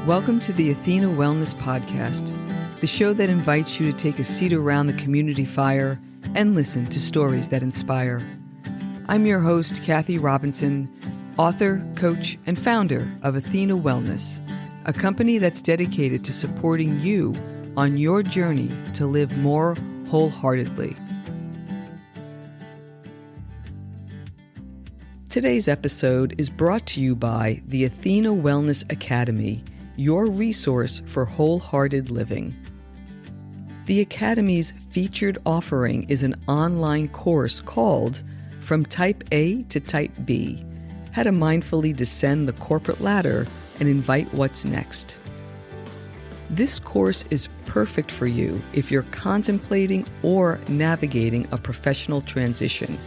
Welcome to the Athena Wellness Podcast, the show that invites you to take a seat around the community fire and listen to stories that inspire. I'm your host, Kathy Robinson, author, coach, and founder of Athena Wellness, a company that's dedicated to supporting you on your journey to live more wholeheartedly. Today's episode is brought to you by the Athena Wellness Academy, your resource for wholehearted living. The Academy's featured offering is an online course called From Type A to Type B, How to Mindfully Descend the Corporate Ladder and Invite What's Next. This course is perfect for you if you're contemplating or navigating a professional transition,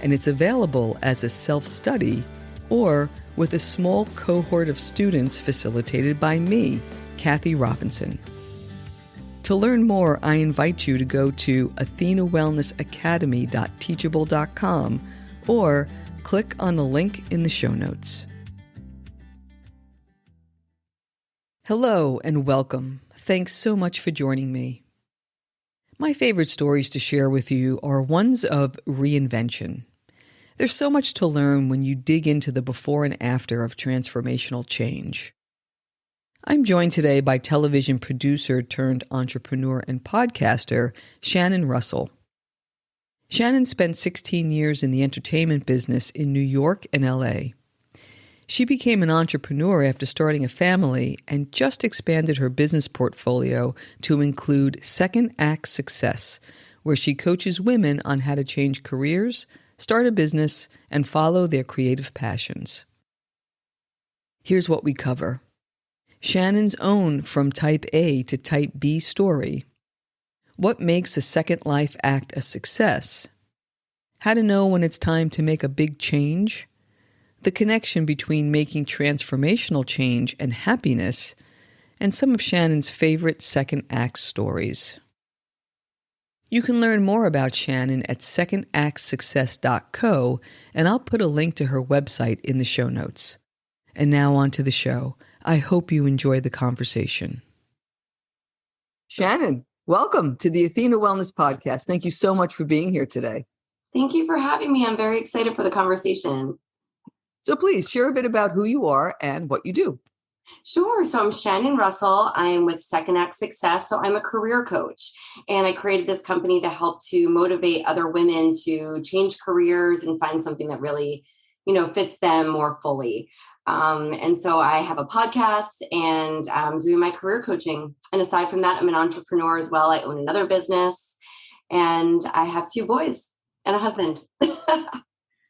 and it's available as a self-study or with a small cohort of students facilitated by me, Kathy Robinson. To learn more, I invite you to go to athenawellnessacademy.teachable.com or click on the link in the show notes. Hello and welcome. Thanks so much for joining me. My favorite stories to share with you are ones of reinvention. There's so much to learn when you dig into the before and after of transformational change. I'm joined today by television producer turned entrepreneur and podcaster, Shannon Russell. Shannon spent 16 years in the entertainment business in New York and LA. She became an entrepreneur after starting a family and just expanded her business portfolio to include Second Act Success, where she coaches women on how to change careers, start a business, and follow their creative passions. Here's what we cover. Shannon's own From Type A to Type B story. What makes a Second Life act a success? How to know when it's time to make a big change? The connection between making transformational change and happiness, and some of Shannon's favorite second act stories. You can learn more about Shannon at secondactsuccess.co, and I'll put a link to her website in the show notes. And now on to the show. I hope you enjoy the conversation. Shannon, welcome to the Athena Wellness Podcast. Thank you so much for being here today. Thank you for having me. I'm very excited for the conversation. So please share a bit about who you are and what you do. Sure. So I'm Shannon Russell. I'm with Second Act Success. So I'm a career coach, and I created this company to help to motivate other women to change careers and find something that really, fits them more fully. And so I have a podcast and I'm doing my career coaching. And aside from that, I'm an entrepreneur as well. I own another business and I have 2 boys and a husband.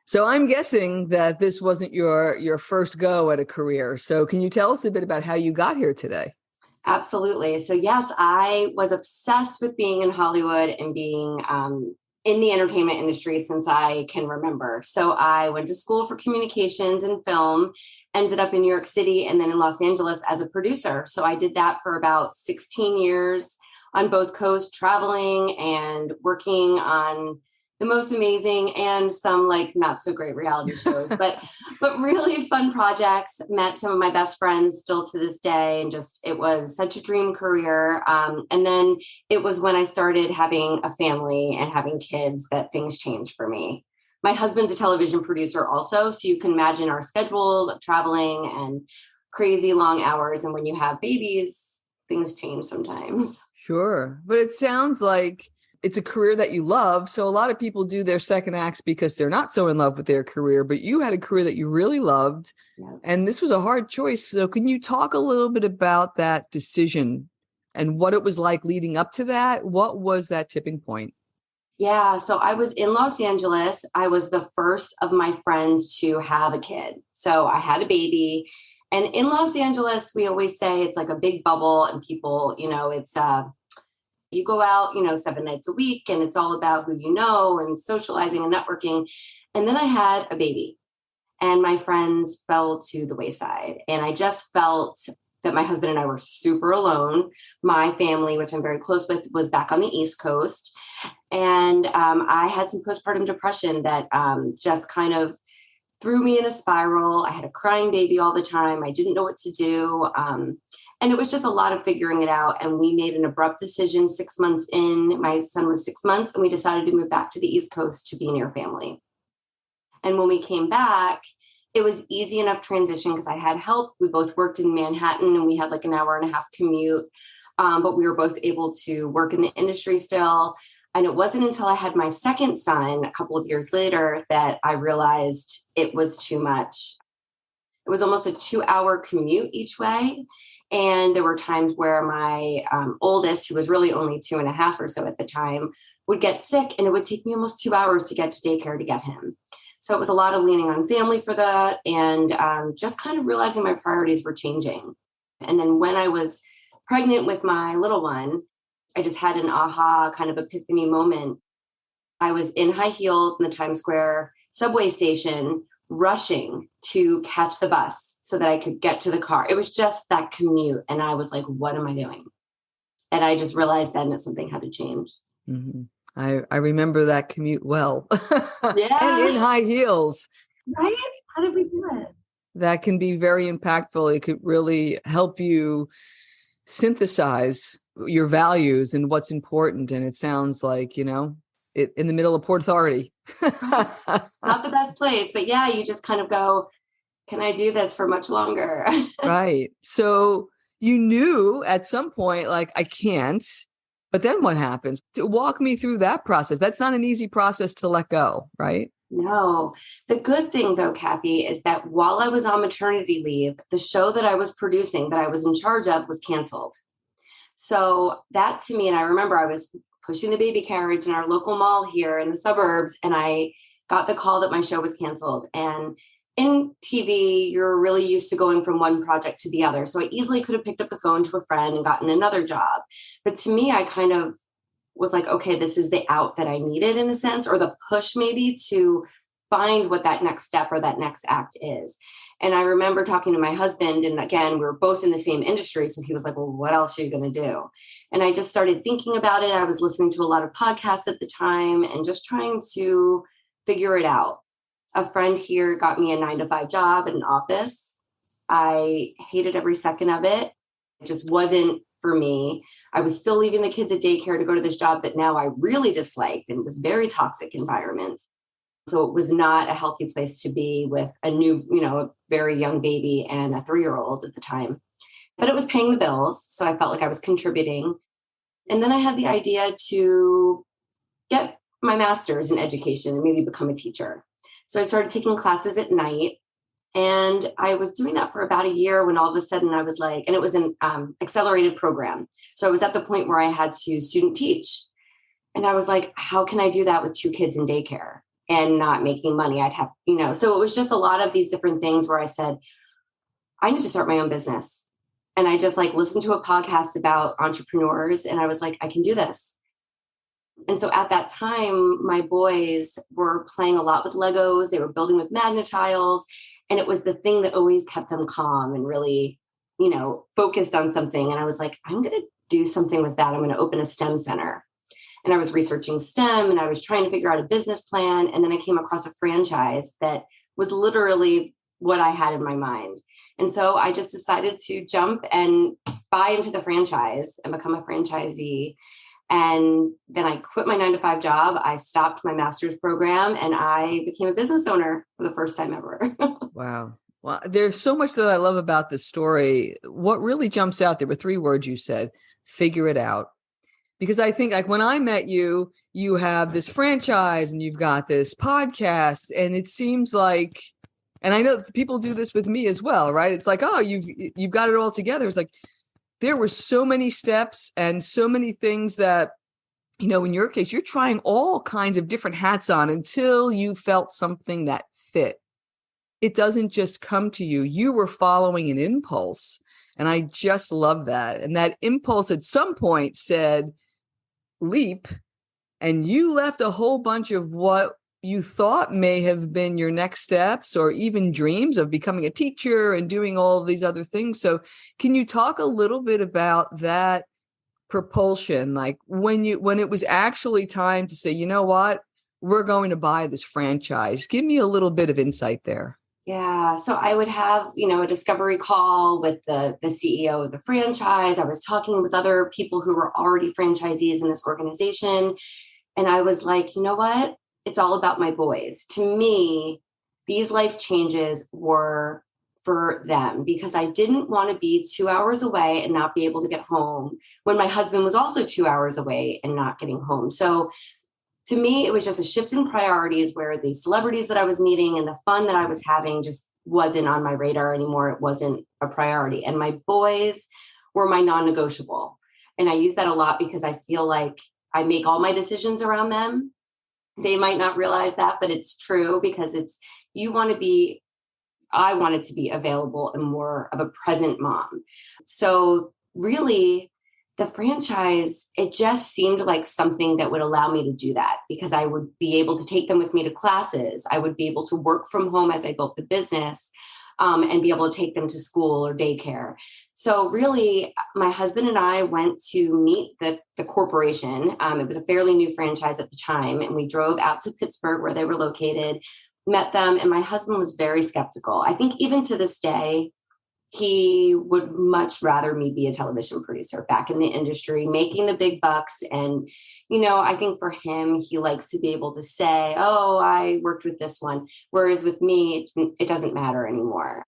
So I'm guessing that this wasn't your first go at a career. So can you tell us a bit about how you got here today? Absolutely. So yes, I was obsessed with being in Hollywood and being in the entertainment industry since I can remember. So I went to school for communications and film, ended up in New York City and then in Los Angeles as a producer. So I did that for about 16 years on both coasts, traveling and working on the most amazing and some not so great reality shows, but really fun projects. Met some of my best friends still to this day, and it was such a dream career. And then it was when I started having a family and having kids that things changed for me. My husband's a television producer also, so you can imagine our schedules of traveling and crazy long hours. And when you have babies, things change sometimes. Sure, but it sounds like it's a career that you love. So a lot of people do their second acts because they're not so in love with their career, but you had a career that you really loved. Yeah. And this was a hard choice. So can you talk a little bit about that decision and what it was like leading up to that? What was that tipping point? Yeah. So I was in Los Angeles. I was the first of my friends to have a kid. So I had a baby. And in Los Angeles, we always say it's like a big bubble and people, it's you go out, 7 nights a week and it's all about who you know and socializing and networking. And then I had a baby and my friends fell to the wayside. And I just felt that my husband and I were super alone. My family, which I'm very close with, was back on the East Coast. And I had some postpartum depression that just kind of threw me in a spiral. I had a crying baby all the time. I didn't know what to do. And it was just a lot of figuring it out. And we made an abrupt decision 6 months in. My son was 6 months, and we decided to move back to the East Coast to be near family. And when we came back, it was easy enough transition because I had help. We both worked in Manhattan, and we had like an hour and a half commute. But we were both able to work in the industry still. And it wasn't until I had my second son a couple of years later that I realized it was too much. It was almost a 2-hour commute each way. And there were times where my oldest, who was really only 2.5 or so at the time, would get sick, and it would take me almost 2 hours to get to daycare to get him. So it was a lot of leaning on family for that, and just kind of realizing my priorities were changing. And then when I was pregnant with my little one, I just had an aha kind of epiphany moment. I was in high heels in the Times Square subway station, rushing to catch the bus so that I could get to the car. It was just that commute. And I was like, what am I doing? And I just realized then that something had to change. Mm-hmm. I remember that commute well. Yeah. And in high heels. Right? How did we do it? That can be very impactful. It could really help you synthesize your values and what's important. And it sounds like, in the middle of Port Authority. Not the best place, but yeah, you just kind of go, can I do this for much longer? Right. So you knew at some point, like, I can't, but then what happens? Walk me through that process. That's not an easy process to let go, right? No. The good thing, though, Kathy, is that while I was on maternity leave, the show that I was producing, that I was in charge of, was canceled. So that to me, and I remember I was pushing the baby carriage in our local mall here in the suburbs, and I got the call that my show was canceled. And in TV, you're really used to going from one project to the other. So I easily could have picked up the phone to a friend and gotten another job. But to me, I kind of was like, okay, this is the out that I needed in a sense, or the push maybe to find what that next step or that next act is. And I remember talking to my husband, and again, we were both in the same industry. So he was like, well, what else are you going to do? And I just started thinking about it. I was listening to a lot of podcasts at the time and just trying to figure it out. A friend here got me a 9-to-5 job at an office. I hated every second of it. It just wasn't for me. I was still leaving the kids at daycare to go to this job that now I really disliked, and it was very toxic environment. So it was not a healthy place to be with a new, a very young baby and a 3-year-old at the time. But it was paying the bills. So I felt like I was contributing. And then I had the idea to get my master's in education and maybe become a teacher. So I started taking classes at night. And I was doing that for about a year when all of a sudden I was like, and it was an accelerated program. So I was at the point where I had to student teach. And I was like, how can I do that with 2 kids in daycare and not making money? I'd have, so it was just a lot of these different things where I said, I need to start my own business. And I just listened to a podcast about entrepreneurs, and I was like, I can do this. And so at that time, my boys were playing a lot with Legos. They were building with magnet tiles. And it was the thing that always kept them calm and really, focused on something. And I was like, I'm going to do something with that. I'm going to open a STEM center. And I was researching STEM, and I was trying to figure out a business plan. And then I came across a franchise that was literally what I had in my mind. And so I just decided to jump and buy into the franchise and become a franchisee. And then I quit my 9-to-5 job. I stopped my master's program, and I became a business owner for the first time ever. Wow. Well, there's so much that I love about this story. What really jumps out, there were 3 words you said: figure it out. Because I think, like, when I met you, you have this franchise and you've got this podcast, and it seems like, and I know people do this with me as well, right? It's like, oh, you've got it all together. It's like, there were so many steps and so many things that, in your case, you're trying all kinds of different hats on until you felt something that fit. It doesn't just come to you. You were following an impulse. And I just love that. And that impulse at some point said, leap. And you left a whole bunch of what you thought may have been your next steps, or even dreams of becoming a teacher and doing all of these other things. So can you talk a little bit about that propulsion? Like when it was actually time to say, you know what, we're going to buy this franchise. Give me a little bit of insight there. Yeah. So I would have, a discovery call with the CEO of the franchise. I was talking with other people who were already franchisees in this organization. And I was like, you know what? It's all about my boys. To me, these life changes were for them because I didn't want to be 2 hours away and not be able to get home when my husband was also 2 hours away and not getting home. So to me, it was just a shift in priorities where the celebrities that I was meeting and the fun that I was having just wasn't on my radar anymore. It wasn't a priority. And my boys were my non-negotiable. And I use that a lot because I feel like I make all my decisions around them. They might not realize that, but it's true because I wanted to be available and more of a present mom. So really, the franchise, it just seemed like something that would allow me to do that because I would be able to take them with me to classes. I would be able to work from home as I built the business and be able to take them to school or daycare. So really, my husband and I went to meet the corporation. It was a fairly new franchise at the time. And we drove out to Pittsburgh where they were located, met them, and my husband was very skeptical. I think even to this day, he would much rather me be a television producer back in the industry, making the big bucks. And, I think for him, he likes to be able to say, oh, I worked with this one. Whereas with me, it doesn't matter anymore.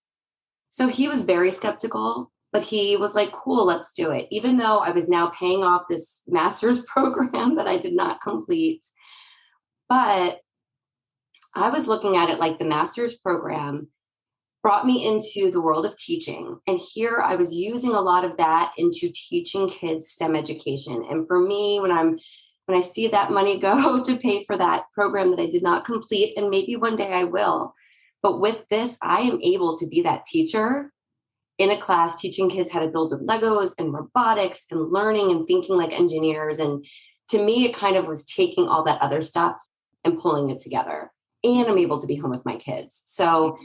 So he was very skeptical, but he was like, cool, let's do it. Even though I was now paying off this master's program that I did not complete. But I was looking at it like the master's program brought me into the world of teaching. And here I was using a lot of that into teaching kids STEM education. And for me, when I see that money go to pay for that program that I did not complete, and maybe one day I will, but with this, I am able to be that teacher in a class teaching kids how to build with Legos and robotics and learning and thinking like engineers. And to me, it kind of was taking all that other stuff and pulling it together. And I'm able to be home with my kids. So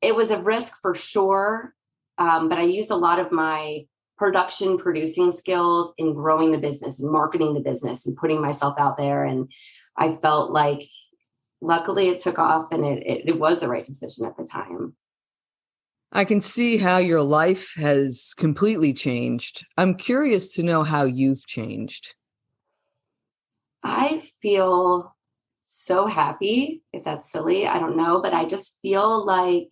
it was a risk for sure, but I used a lot of my producing skills in growing the business and marketing the business and putting myself out there. And I felt like, luckily, it took off and it was the right decision at the time. I can see how your life has completely changed. I'm curious to know how you've changed. I feel so happy, if that's silly, I don't know, but I just feel like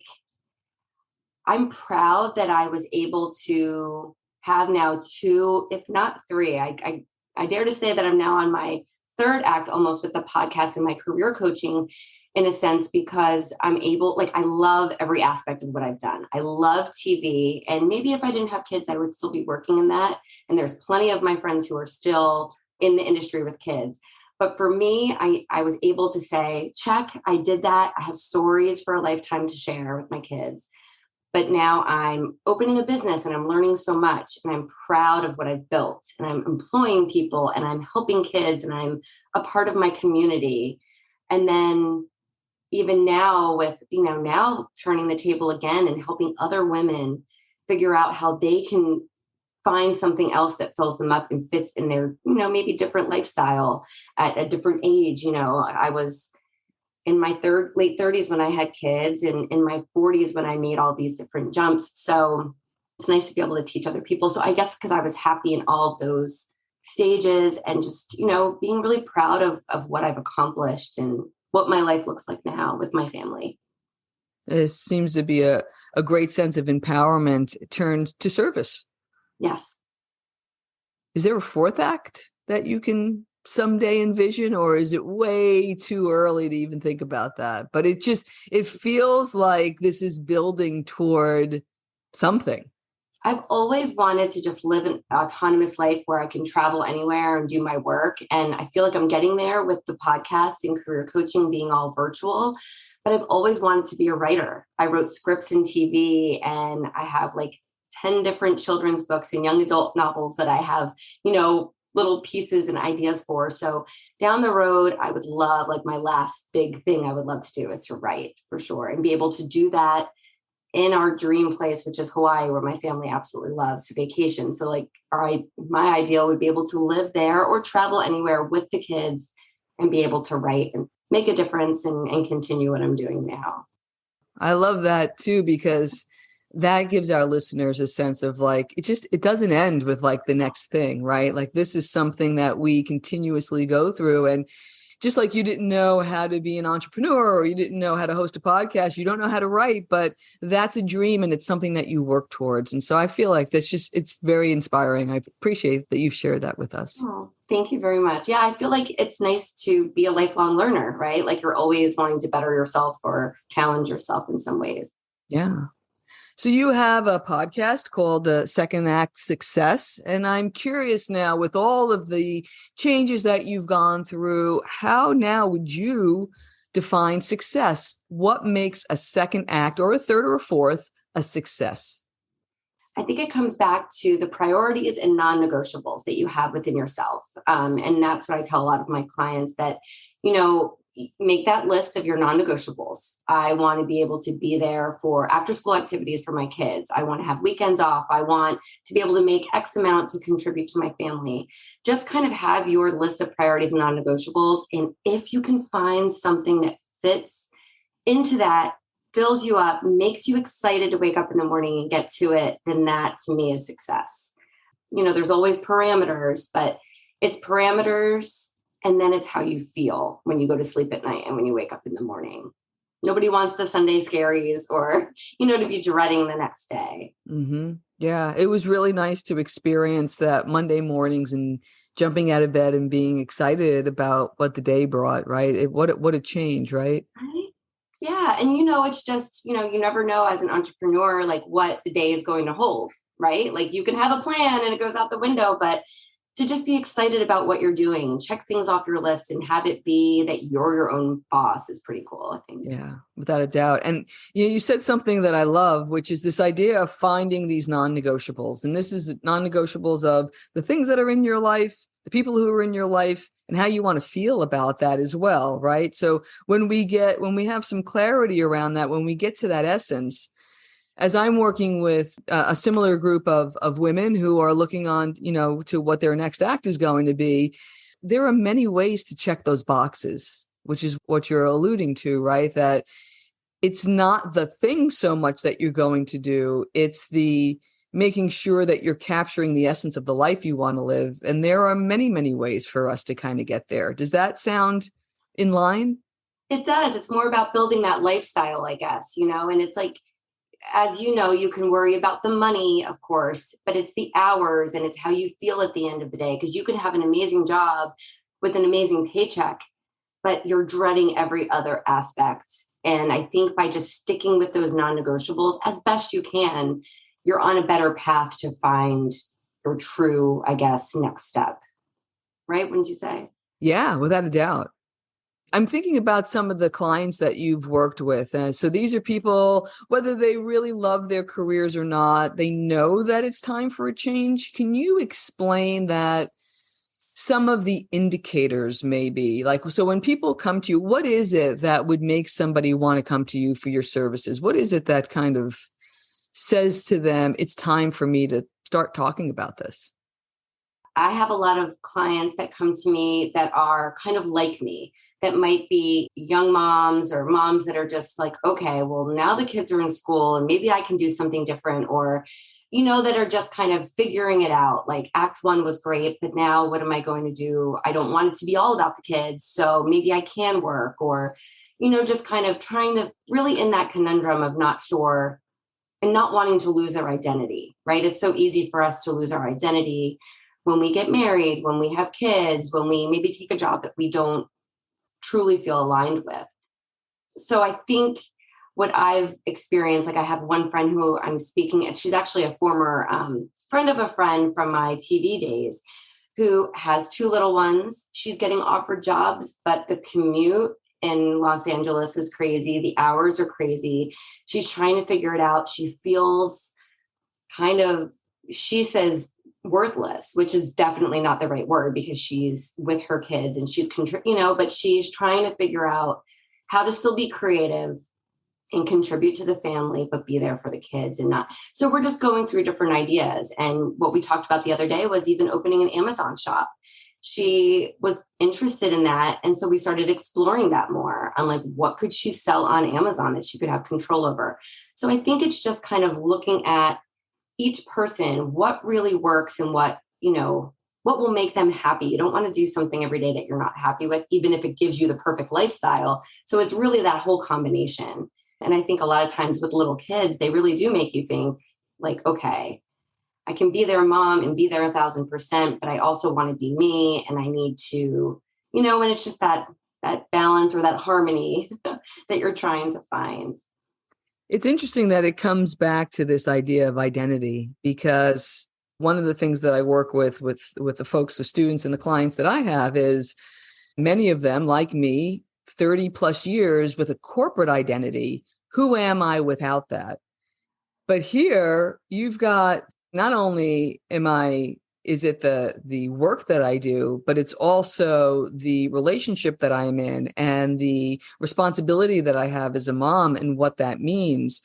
I'm proud that I was able to have now two, if not three. I dare to say that I'm now on my third act almost with the podcast and my career coaching in a sense, because I'm able, like, I love every aspect of what I've done. I love TV. And maybe if I didn't have kids, I would still be working in that. And there's plenty of my friends who are still in the industry with kids. But for me, I was able to say, check, I did that. I have stories for a lifetime to share with my kids. But now I'm opening a business and I'm learning so much and I'm proud of what I've built and I'm employing people and I'm helping kids and I'm a part of my community. And then even now with, now turning the table again and helping other women figure out how they can find something else that fills them up and fits in their, maybe different lifestyle at a different age. I was in my late 30s when I had kids and in my 40s when I made all these different jumps. So it's nice to be able to teach other people. So I guess because I was happy in all of those stages and just, being really proud of what I've accomplished and what my life looks like now with my family. It seems to be a great sense of empowerment turned to service. Yes. Is there a fourth act that you can someday envision, or is it way too early to even think about that? But it feels like this is building toward something. I've always wanted to just live an autonomous life where I can travel anywhere and do my work. And I feel like I'm getting there with the podcast and career coaching being all virtual. But I've always wanted to be a writer. I wrote scripts in TV and I have like 10 different children's books and young adult novels that I have, little pieces and ideas for. So down the road, I would love, like my last big thing I would love to do is to write for sure and be able to do that in our dream place, which is Hawaii, where my family absolutely loves to vacation. So like, my ideal would be able to live there or travel anywhere with the kids and be able to write and make a difference and continue what I'm doing now. I love that too, because that gives our listeners a sense of like, it doesn't end with like the next thing, right? Like this is something that we continuously go through. And just like you didn't know how to be an entrepreneur or you didn't know how to host a podcast, you don't know how to write, but that's a dream and it's something that you work towards. And so I feel like it's very inspiring. I appreciate that you've shared that with us. Oh, thank you very much. Yeah, I feel like it's nice to be a lifelong learner, right? Like you're always wanting to better yourself or challenge yourself in some ways. Yeah. So you have a podcast called the Second Act Success. And I'm curious now, with all of the changes that you've gone through, how now would you define success? What makes a second act or a third or a fourth a success? I think it comes back to the priorities and non-negotiables that you have within yourself. And that's what I tell a lot of my clients that, make that list of your non-negotiables. I want to be able to be there for after school activities for my kids. I want to have weekends off. I want to be able to make X amount to contribute to my family. Just kind of have your list of priorities and non-negotiables. And if you can find something that fits into that, fills you up, makes you excited to wake up in the morning and get to it, then that to me is success. There's always parameters, but it's parameters and then it's how you feel when you go to sleep at night and when you wake up in the morning. Nobody wants the Sunday scaries or, to be dreading the next day. Mm-hmm. Yeah, it was really nice to experience that Monday mornings and jumping out of bed and being excited about what the day brought, right? What a change, right? Right. Yeah. And, it's just, you never know as an entrepreneur, like what the day is going to hold, right? Like you can have a plan and it goes out the window, but to just be excited about what you're doing and check things off your list and have it be that you're your own boss is pretty cool, I think. Yeah, without a doubt. And you said something that I love, which is this idea of finding these non-negotiables. And this is non-negotiables of the things that are in your life, the people who are in your life, and how you want to feel about that as well, right? So when we have some clarity around that, when we get to that essence, as I'm working with a similar group of women who are looking on, to what their next act is going to be, there are many ways to check those boxes, which is what you're alluding to, right? That it's not the thing so much that you're going to do. It's the making sure that you're capturing the essence of the life you want to live. And there are many, many ways for us to kind of get there. Does that sound in line? It does. It's more about building that lifestyle, I guess, and it's like, as you can worry about the money, of course, but it's the hours and it's how you feel at the end of the day. Because you can have an amazing job with an amazing paycheck, but you're dreading every other aspect. And I think by just sticking with those non-negotiables as best you can, you're on a better path to find your true, I guess, next step. Right? Wouldn't you say? Yeah, without a doubt. I'm thinking about some of the clients that you've worked with. So these are people, whether they really love their careers or not, they know that it's time for a change. Can you explain that some of the indicators maybe? Like, so when people come to you, what is it that would make somebody want to come to you for your services? What is it that kind of says to them, it's time for me to start talking about this? I have a lot of clients that come to me that are kind of like me, that might be young moms or moms that are just like, okay, well, now the kids are in school and maybe I can do something different, or, that are just kind of figuring it out. Like act one was great, but now what am I going to do? I don't want it to be all about the kids. So maybe I can work, or, just kind of trying to really in that conundrum of not sure and not wanting to lose their identity, right? It's so easy for us to lose our identity when we get married, when we have kids, when we maybe take a job that we don't truly feel aligned with. So I think what I've experienced, like I have one friend who I'm speaking at, she's actually a former friend of a friend from my TV days who has two little ones. She's getting offered jobs, but the commute in Los Angeles is crazy. The hours are crazy. She's trying to figure it out. She feels kind of, she says, worthless, which is definitely not the right word because she's with her kids and she's, but she's trying to figure out how to still be creative and contribute to the family, but be there for the kids and not. So we're just going through different ideas. And what we talked about the other day was even opening an Amazon shop. she was interested in that. And so we started exploring that more on like, what could she sell on Amazon that she could have control over? So I think it's just kind of looking at each person, what really works and what, what will make them happy. You don't want to do something every day that you're not happy with, even if it gives you the perfect lifestyle. So it's really that whole combination. And I think a lot of times with little kids, they really do make you think like, okay, I can be their mom and be there 1,000%, but I also want to be me. And I need to, and it's just that balance or that harmony that you're trying to find. It's interesting that it comes back to this idea of identity, because one of the things that I work with the folks, the students and the clients that I have is many of them, like me, 30 plus years with a corporate identity. Who am I without that? But here you've got, not only is it the work that I do, but it's also the relationship that I am in and the responsibility that I have as a mom and what that means.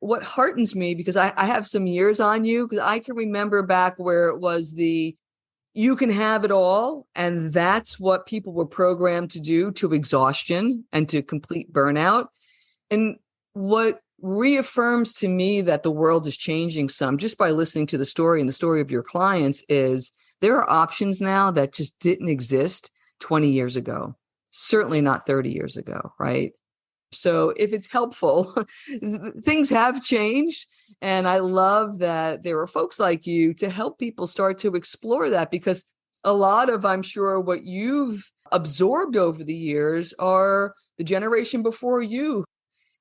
What heartens me, because I have some years on you, because I can remember back where it was you can have it all. And that's what people were programmed to do, to exhaustion and to complete burnout. And what reaffirms to me that the world is changing some just by listening to the story and the story of your clients is there are options now that just didn't exist 20 years ago, certainly not 30 years ago, right? So if it's helpful, things have changed. And I love that there are folks like you to help people start to explore that, because a lot of, I'm sure, what you've absorbed over the years are the generation before you.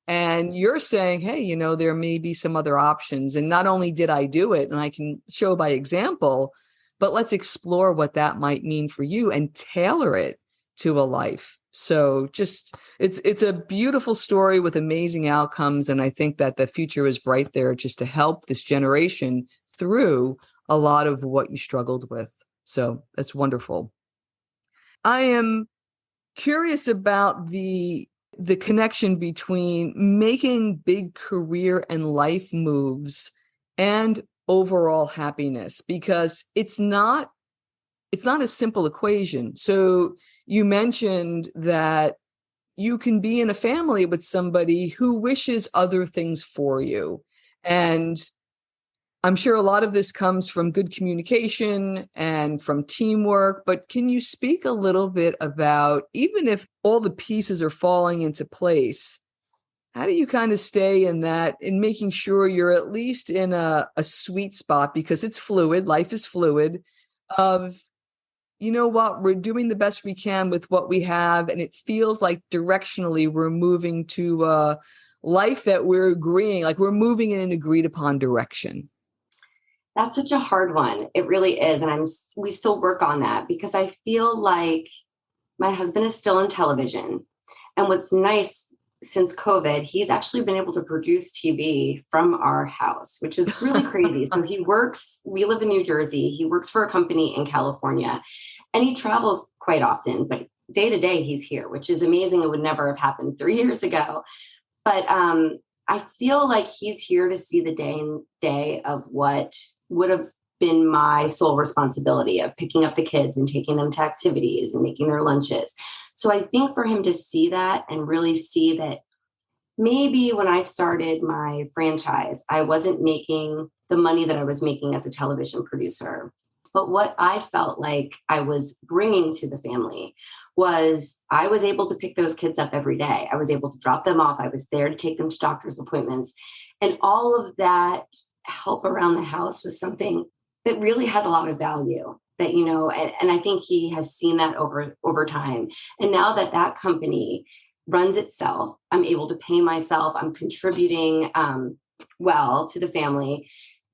And you're saying, hey, there may be some other options. And not only did I do it, and I can show by example, but let's explore what that might mean for you and tailor it to a life. So just, it's a beautiful story with amazing outcomes. And I think that the future is bright there just to help this generation through a lot of what you struggled with. So that's wonderful. I am curious about the connection between making big career and life moves and overall happiness, because it's not a simple equation. So you mentioned that you can be in a family with somebody who wishes other things for you. And I'm sure a lot of this comes from good communication and from teamwork, but can you speak a little bit about, even if all the pieces are falling into place, how do you kind of stay in that, in making sure you're at least in a sweet spot, because it's fluid, life is fluid, of, we're doing the best we can with what we have. And it feels like directionally we're moving to a life that we're agreeing, like we're moving in an agreed upon direction. That's such a hard one. It really is. And we still work on that, because I feel like my husband is still in television. And what's nice, since COVID, he's actually been able to produce TV from our house, which is really crazy. So we live in New Jersey. He works for a company in California, and he travels quite often, but day to day he's here, which is amazing. It would never have happened 3 years ago. But I feel like he's here to see the day of what would have been my sole responsibility of picking up the kids and taking them to activities and making their lunches. So I think for him to see that and really see that maybe when I started my franchise, I wasn't making the money that I was making as a television producer. But what I felt like I was bringing to the family was I was able to pick those kids up every day. I was able to drop them off. I was there to take them to doctor's appointments. And all of that help around the house was something that really has a lot of value. That, and I think he has seen that over time. And now that company runs itself, I'm able to pay myself. I'm contributing well to the family.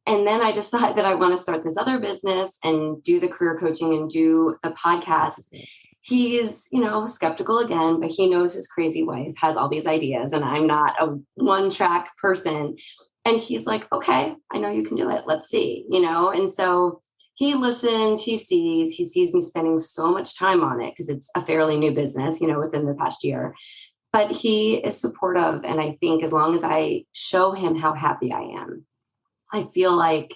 And then I decide that I want to start this other business and do the career coaching and do the podcast. He's, skeptical again, but he knows his crazy wife has all these ideas and I'm not a one-track person. And he's like, okay, I know you can do it. Let's see, And so he listens, he sees me spending so much time on it because it's a fairly new business, within the past year. But he is supportive. And I think as long as I show him how happy I am, I feel like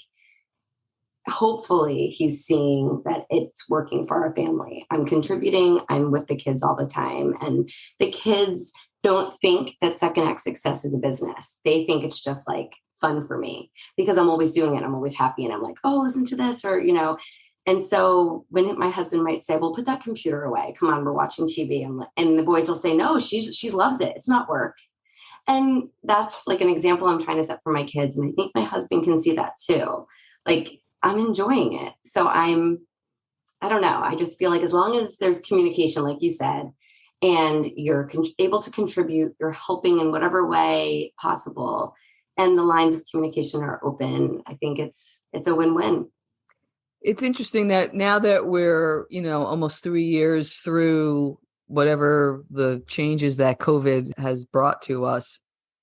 hopefully he's seeing that it's working for our family. I'm contributing. I'm with the kids all the time. And the kids don't think that Second Act Success is a business. They think it's just like fun for me because I'm always doing it. I'm always happy. And I'm like, oh, listen to this, or, and so when my husband might say, well, put that computer away. Come on, we're watching TV. And the boys will say, no, she loves it. It's not work. And that's like an example I'm trying to set for my kids. And I think my husband can see that too. Like, I'm enjoying it. So I don't know. I just feel like as long as there's communication, like you said, and you're able to contribute, you're helping in whatever way possible, and the lines of communication are open, I think it's a win-win. It's interesting that now that we're, almost 3 years through whatever the changes that COVID has brought to us,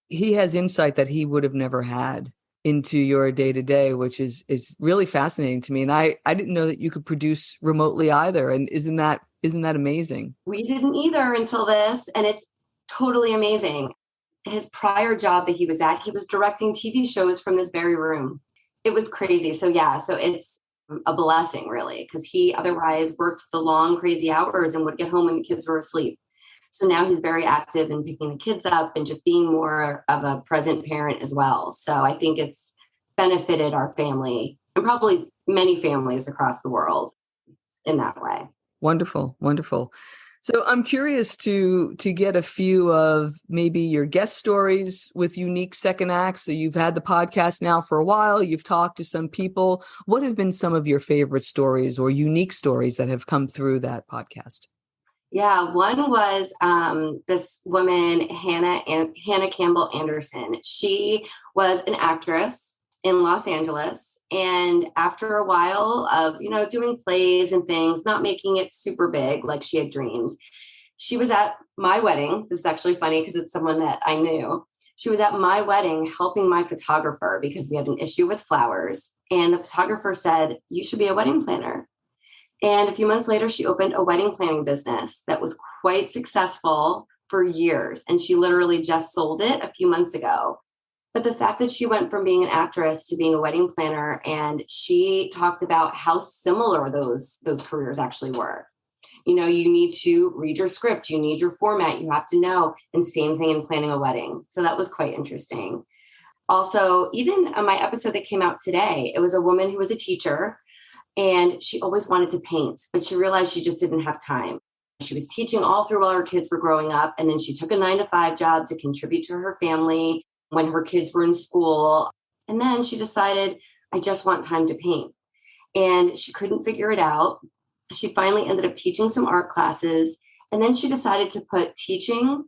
he has insight that he would have never had into your day-to-day, which is really fascinating to me. And I didn't know that you could produce remotely either. And isn't that amazing? We didn't either until this, and it's totally amazing. His prior job that he was at, he was directing TV shows from this very room. It was crazy. So it's a blessing, really, because he otherwise worked the long, crazy hours and would get home when the kids were asleep. So now he's very active in picking the kids up and just being more of a present parent as well. So I think it's benefited our family and probably many families across the world in that way. Wonderful, wonderful. So I'm curious to get a few of maybe your guest stories with unique second acts. So you've had the podcast now for a while. You've talked to some people. What have been some of your favorite stories or unique stories that have come through that podcast? Yeah, one was this woman, Hannah Campbell Anderson. She was an actress in Los Angeles. And after a while of, doing plays and things, not making it super big like she had dreamed, she was at my wedding. This is actually funny because it's someone that I knew. She was at my wedding helping my photographer because we had an issue with flowers. And the photographer said, you should be a wedding planner. And a few months later, she opened a wedding planning business that was quite successful for years. And she literally just sold it a few months ago. But the fact that she went from being an actress to being a wedding planner, and she talked about how similar those careers actually were. You need to read your script, you need your format, you have to know, and same thing in planning a wedding. So that was quite interesting. Also, even on my episode that came out today, it was a woman who was a teacher, and she always wanted to paint, but she realized she just didn't have time. She was teaching all through while her kids were growing up, and then she took a 9-to-5 job to contribute to her family when her kids were in school. And then she decided, I just want time to paint. And she couldn't figure it out. She finally ended up teaching some art classes. And then she decided to put teaching,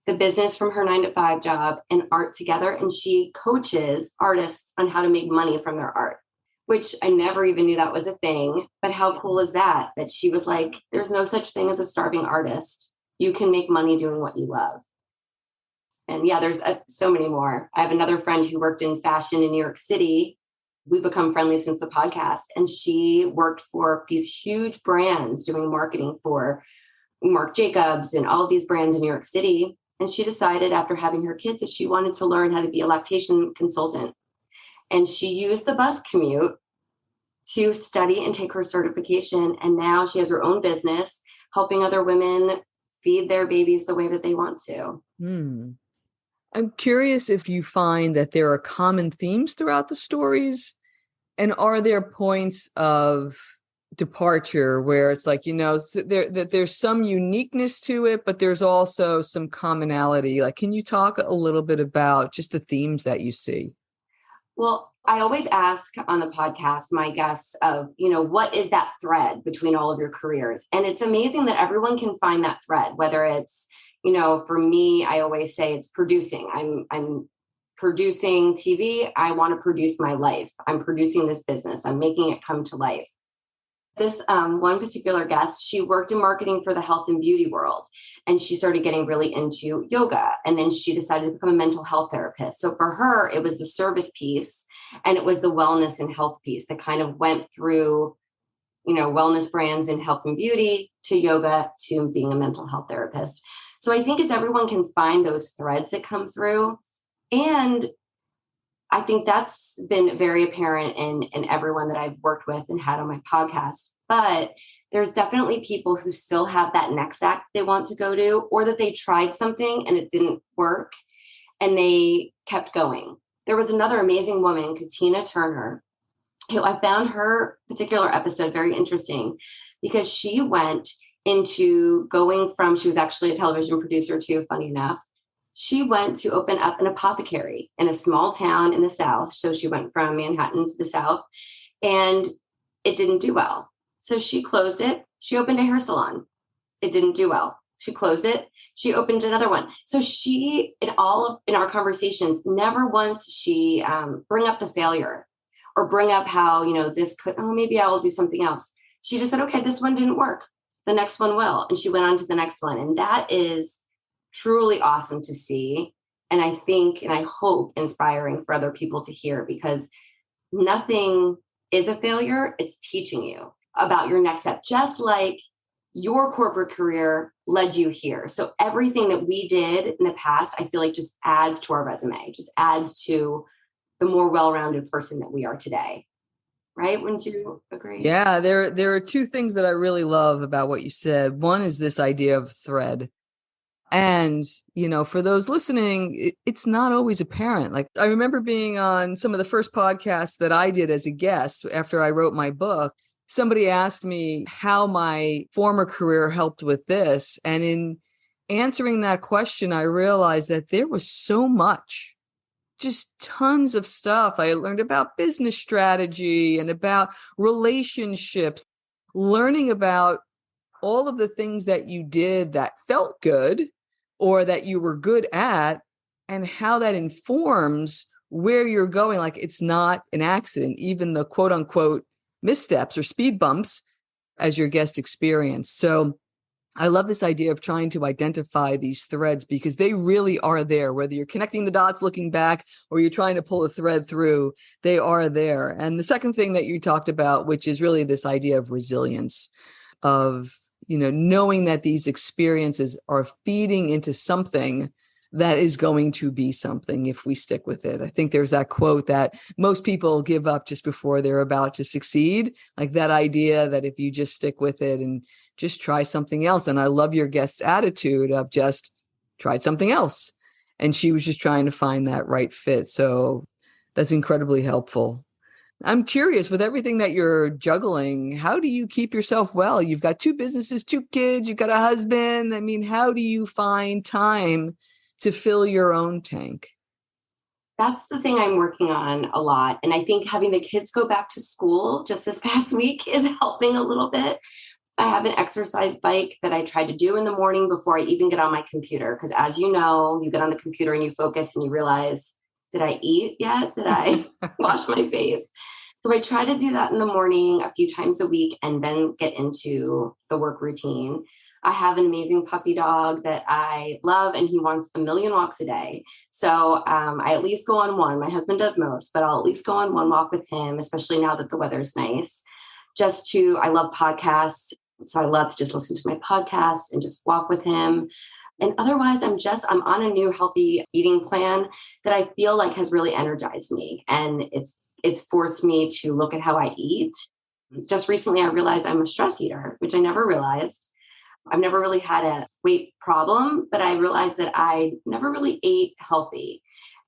the business from her 9-to-5 job, and art together. And she coaches artists on how to make money from their art, which I never even knew that was a thing. But how cool is that? That she was like, there's no such thing as a starving artist. You can make money doing what you love. And yeah, there's so many more. I have another friend who worked in fashion in New York City. We've become friendly since the podcast. And she worked for these huge brands doing marketing for Marc Jacobs and all of these brands in New York City. And she decided after having her kids that she wanted to learn how to be a lactation consultant. And she used the bus commute to study and take her certification. And now she has her own business, helping other women feed their babies the way that they want to. I'm curious if you find that there are common themes throughout the stories, and are there points of departure where it's like, there's some uniqueness to it, but there's also some commonality. Like, can you talk a little bit about just the themes that you see? Well, I always ask on the podcast my guests of, what is that thread between all of your careers? And it's amazing that everyone can find that thread, whether it's, for me, I always say it's producing. I'm producing TV. I want to produce my life. I'm producing this business. I'm making it come to life. This one particular guest, she worked in marketing for the health and beauty world, and she started getting really into yoga. And then she decided to become a mental health therapist. So for her, it was the service piece and it was the wellness and health piece that kind of went through, wellness brands in health and beauty to yoga to being a mental health therapist. So I think it's everyone can find those threads that come through. And I think that's been very apparent in everyone that I've worked with and had on my podcast. But there's definitely people who still have that next act they want to go to, or that they tried something and it didn't work and they kept going. There was another amazing woman, Katina Turner, who I found her particular episode very interesting because she went into going from, she was actually a television producer too, funny enough. She went to open up an apothecary in a small town in the South. So she went from Manhattan to the South, and it didn't do well. So she closed it. She opened a hair salon. It didn't do well. She closed it. She opened another one. So she, in our conversations, never once she bring up the failure or bring up how, this could, maybe I will do something else. She just said, okay, this one didn't work. The next one will. And she went on to the next one. And that is truly awesome to see. And I think, and I hope, inspiring for other people to hear, because nothing is a failure. It's teaching you about your next step, just like your corporate career led you here. So everything that we did in the past, I feel like just adds to our resume, just adds to the more well-rounded person that we are today. Right? Wouldn't you agree? Yeah, there are two things that I really love about what you said. One is this idea of thread. And, for those listening, it's not always apparent. Like, I remember being on some of the first podcasts that I did as a guest after I wrote my book. Somebody asked me how my former career helped with this. And in answering that question, I realized that there was so much, just tons of stuff. I learned about business strategy and about relationships, learning about all of the things that you did that felt good or that you were good at, and how that informs where you're going. Like, it's not an accident, even the quote unquote missteps or speed bumps as your guest experience. So I love this idea of trying to identify these threads, because they really are there, whether you're connecting the dots looking back or you're trying to pull a thread through, they are there. And the second thing that you talked about, which is really this idea of resilience, of knowing that these experiences are feeding into something that is going to be something if we stick with it. I think there's that quote that most people give up just before they're about to succeed, like that idea that if you just stick with it and just try something else. And I love your guest's attitude of just tried something else. And she was just trying to find that right fit. So that's incredibly helpful. I'm curious, with everything that you're juggling, how do you keep yourself well? You've got 2 businesses, 2 kids, you've got a husband. I mean, how do you find time to fill your own tank? That's the thing I'm working on a lot. And I think having the kids go back to school just this past week is helping a little bit. I have an exercise bike that I try to do in the morning before I even get on my computer. Because as you know, you get on the computer and you focus and you realize, did I eat yet? Did I wash my face? So I try to do that in the morning a few times a week and then get into the work routine. I have an amazing puppy dog that I love, and he wants a million walks a day. So I at least go on one. My husband does most, but I'll at least go on one walk with him, especially now that the weather's nice. I love podcasts. So I love to just listen to my podcasts and just walk with him. And otherwise, I'm on a new healthy eating plan that I feel like has really energized me. And it's forced me to look at how I eat. Just recently, I realized I'm a stress eater, which I never realized. I've never really had a weight problem, but I realized that I never really ate healthy.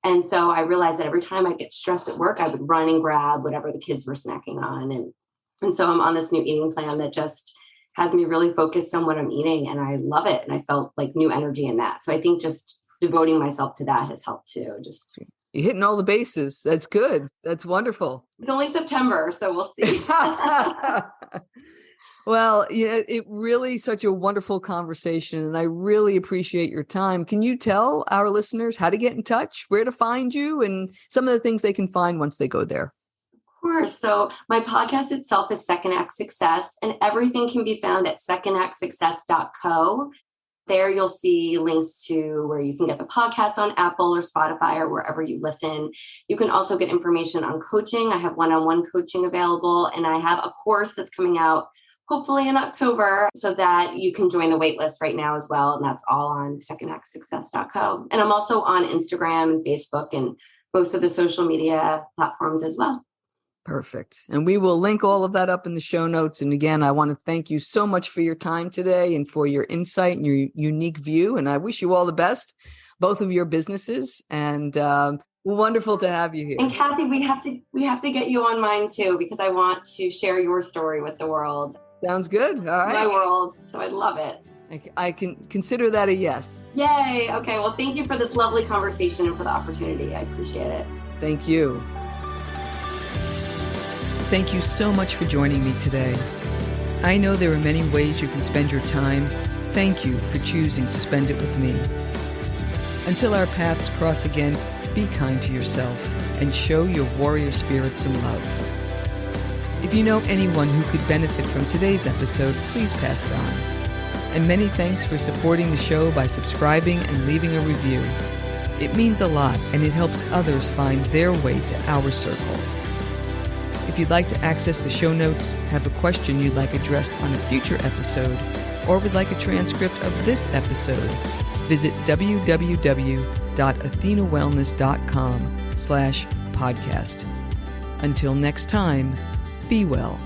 And so I realized that every time I get stressed at work, I would run and grab whatever the kids were snacking on. And so I'm on this new eating plan that just has me really focused on what I'm eating, and I love it. And I felt like new energy in that. So I think just devoting myself to that has helped too. You're hitting all the bases. That's good. That's wonderful. It's only September, so we'll see. Well, it really such a wonderful conversation, and I really appreciate your time. Can you tell our listeners how to get in touch, where to find you, and some of the things they can find once they go there? Of course. So my podcast itself is Second Act Success, and everything can be found at secondactsuccess.co. There you'll see links to where you can get the podcast on Apple or Spotify or wherever you listen. You can also get information on coaching. I have one-on-one coaching available, and I have a course that's coming out hopefully in October, so that you can join the waitlist right now as well. And that's all on secondactsuccess.co. And I'm also on Instagram and Facebook and most of the social media platforms as well. Perfect. And we will link all of that up in the show notes. And again, I want to thank you so much for your time today and for your insight and your unique view. And I wish you all the best, both of your businesses. And wonderful to have you here. And Kathy, we have to get you on mine too, because I want to share your story with the world. Sounds good. All right. My world. So I'd love it. I can consider that a yes. Yay. Okay. Well, thank you for this lovely conversation and for the opportunity. I appreciate it. Thank you. Thank you so much for joining me today. I know there are many ways you can spend your time. Thank you for choosing to spend it with me. Until our paths cross again, be kind to yourself and show your warrior spirit some love. If you know anyone who could benefit from today's episode, please pass it on. And many thanks for supporting the show by subscribing and leaving a review. It means a lot, and it helps others find their way to our circle. If you'd like to access the show notes, have a question you'd like addressed on a future episode, or would like a transcript of this episode, visit www.athenawellness.com/podcast. Until next time, be well.